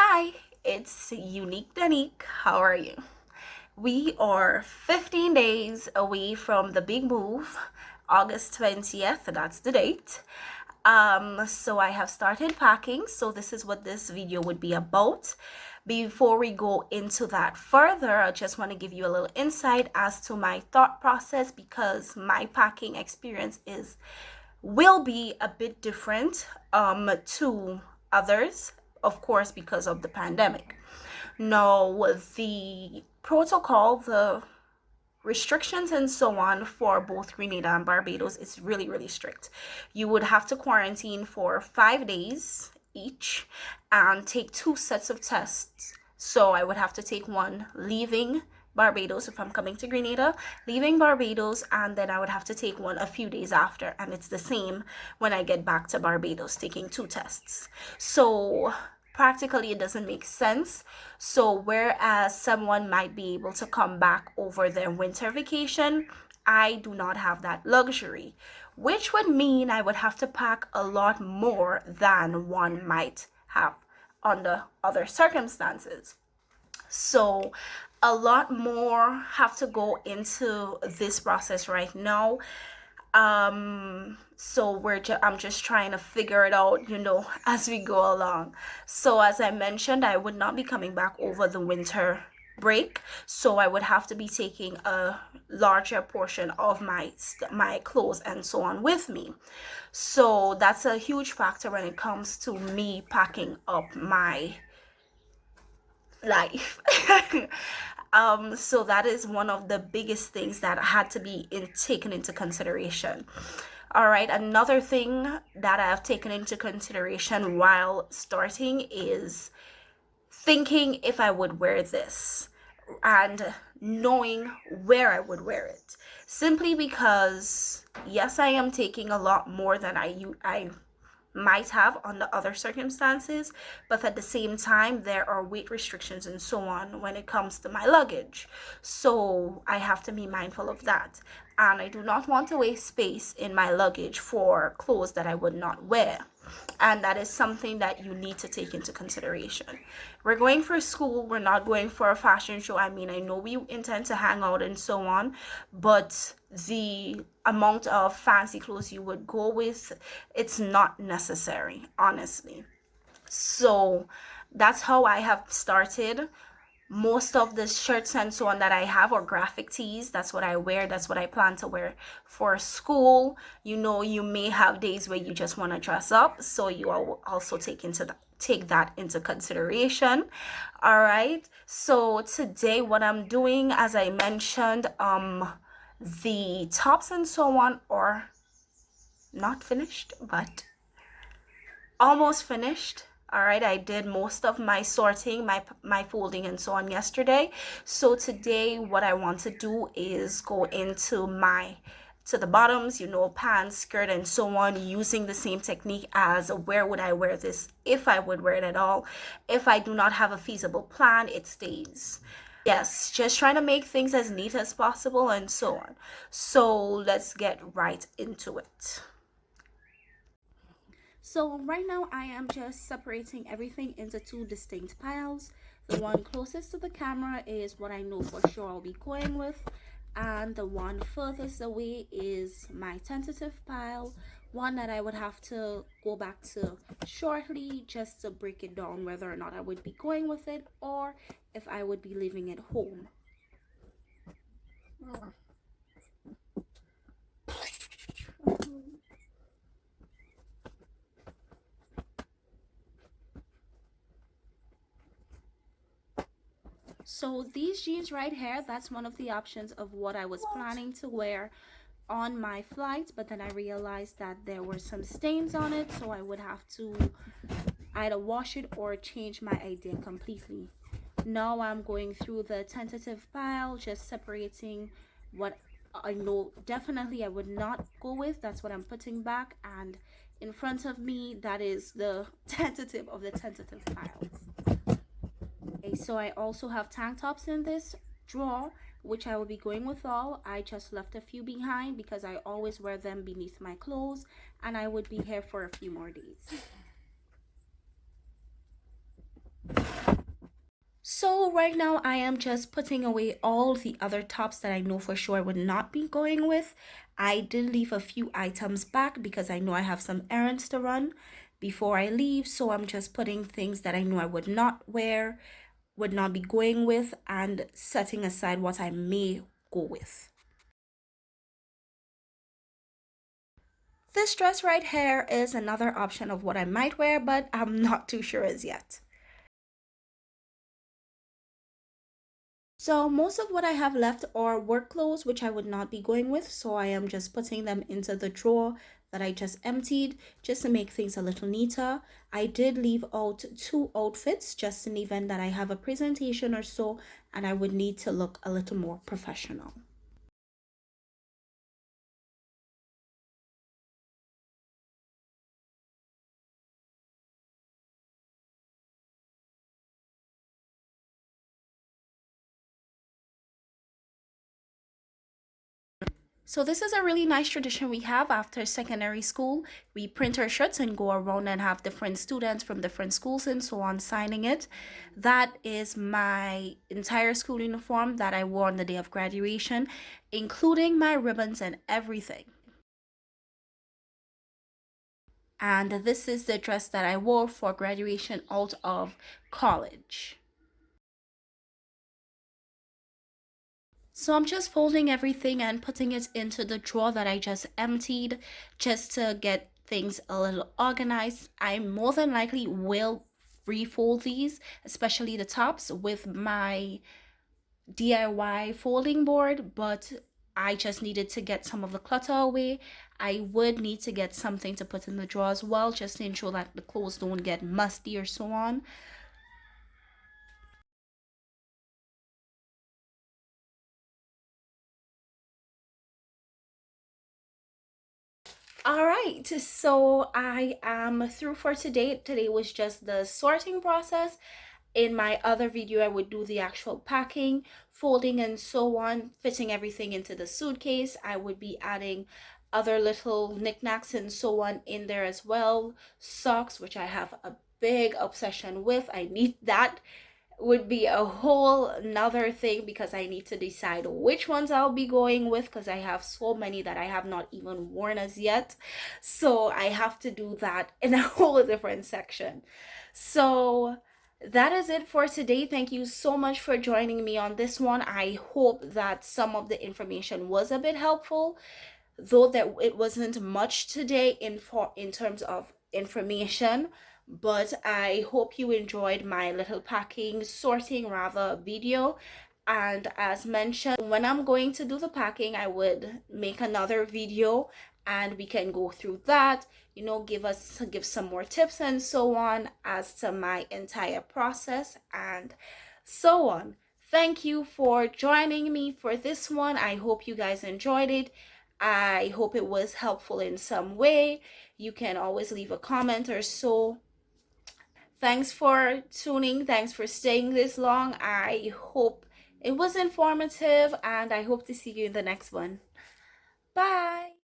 Hi, it's Unique Danique. How are you? We are 15 days away from the big move, August 20th, that's the date. So I have started packing, so this is what this video would be about. Before we go into that further, I just want to give you a little insight as to my thought process because my packing experience will be a bit different to others, of course, because of the pandemic. Now, the protocol, the restrictions and so on for both Grenada and Barbados is really, really strict. You would have to quarantine for 5 days each and take 2 sets of tests. So I would have to take one leaving Barbados if I'm coming to Grenada, leaving Barbados, and then I would have to take one a few days after. And it's the same when I get back to Barbados, taking 2 tests. So practically it doesn't make sense. So whereas someone might be able to come back over their winter vacation, I do not have that luxury, which would mean I would have to pack a lot more than one might have under other circumstances. So a lot more have to go into this process right now. So I'm just trying to figure it out, as we go along. So as I mentioned, I would not be coming back over the winter break, so I would have to be taking a larger portion of my clothes and so on with me. So that's a huge factor when it comes to me packing up my life. So that is one of the biggest things that had to be taken into consideration. All right, another thing that I have taken into consideration while starting is thinking if I would wear this and knowing where I would wear it. Simply because, yes, I am taking a lot more than I might have under other circumstances, but at the same time there are weight restrictions and so on when it comes to my luggage, so I have to be mindful of that, and I do not want to waste space in my luggage for clothes that I would not wear, and that is something that you need to take into consideration. We're going for school, we're not going for a fashion show. I mean, I know we intend to hang out and so on, but the amount of fancy clothes you would go with, it's not necessary, honestly. So that's how I have started. Most of the shirts and so on that I have are graphic tees. That's what I wear. That's what I plan to wear for school. You may have days where you just want to dress up, so you will also take that into consideration. All right. So today what I'm doing, as I mentioned, the tops and so on are not finished, but almost finished. All right, I did most of my sorting, my folding and so on yesterday. So today what I want to do is go into to the bottoms, pants, skirt and so on, using the same technique as where would I wear this, if I would wear it at all. If I do not have a feasible plan, it stays. Yes, just trying to make things as neat as possible and so on. So let's get right into it. So right now I am just separating everything into two distinct piles. The one closest to the camera is what I know for sure I'll be going with, and the one furthest away is my tentative pile, one that I would have to go back to shortly just to break it down whether or not I would be going with it or if I would be leaving it home. So these jeans right here, that's one of the options of what I was planning to wear on my flight, but then I realized that there were some stains on it, so I would have to either wash it or change my idea completely. Now I'm going through the tentative pile, just separating what I know definitely I would not go with. That's what I'm putting back, and in front of me, that is the tentative of the tentative piles. Okay, so I also have tank tops in this drawer, which I will be going with all. I just left a few behind because I always wear them beneath my clothes, and I would be here for a few more days. So right now I am just putting away all the other tops that I know for sure I would not be going with. I did leave a few items back because I know I have some errands to run before I leave. So I'm just putting things that I know I would not wear, would not be going with, and setting aside what I may go with. This dress right here is another option of what I might wear, but I'm not too sure as yet. So most of what I have left are work clothes, which I would not be going with. So I am just putting them into the drawer that I just emptied just to make things a little neater. I did leave out two outfits just in the event that I have a presentation or so and I would need to look a little more professional. So this is a really nice tradition we have after secondary school. We print our shirts and go around and have different students from different schools and so on signing it. That is my entire school uniform that I wore on the day of graduation, including my ribbons and everything. And this is the dress that I wore for graduation out of college. So I'm just folding everything and putting it into the drawer that I just emptied just to get things a little organized. I more than likely will refold these, especially the tops, with my DIY folding board, but I just needed to get some of the clutter away. I would need to get something to put in the drawer as well, just to ensure that the clothes don't get musty or so on. All right, so I am through for today. Today was just the sorting process. In my other video, I would do the actual packing, folding, and so on, fitting everything into the suitcase. I would be adding other little knickknacks and so on in there as well. Socks, which I have a big obsession with. I need that would be a whole another thing because I need to decide which ones I'll be going with because I have so many that I have not even worn as yet. So I have to do that in a whole different section. So that is it for today. Thank you so much for joining me on this one. I hope that some of the information was a bit helpful, though that it wasn't much today in terms of information, but I hope you enjoyed my little packing sorting rather video. And as mentioned, when I'm going to do the packing, I would make another video and we can go through that, give some more tips and so on as to my entire process and so on. Thank you for joining me for this one. I hope you guys enjoyed it. I hope it was helpful in some way. You can always leave a comment or so. Thanks for tuning. Thanks for staying this long. I hope it was informative and I hope to see you in the next one. Bye.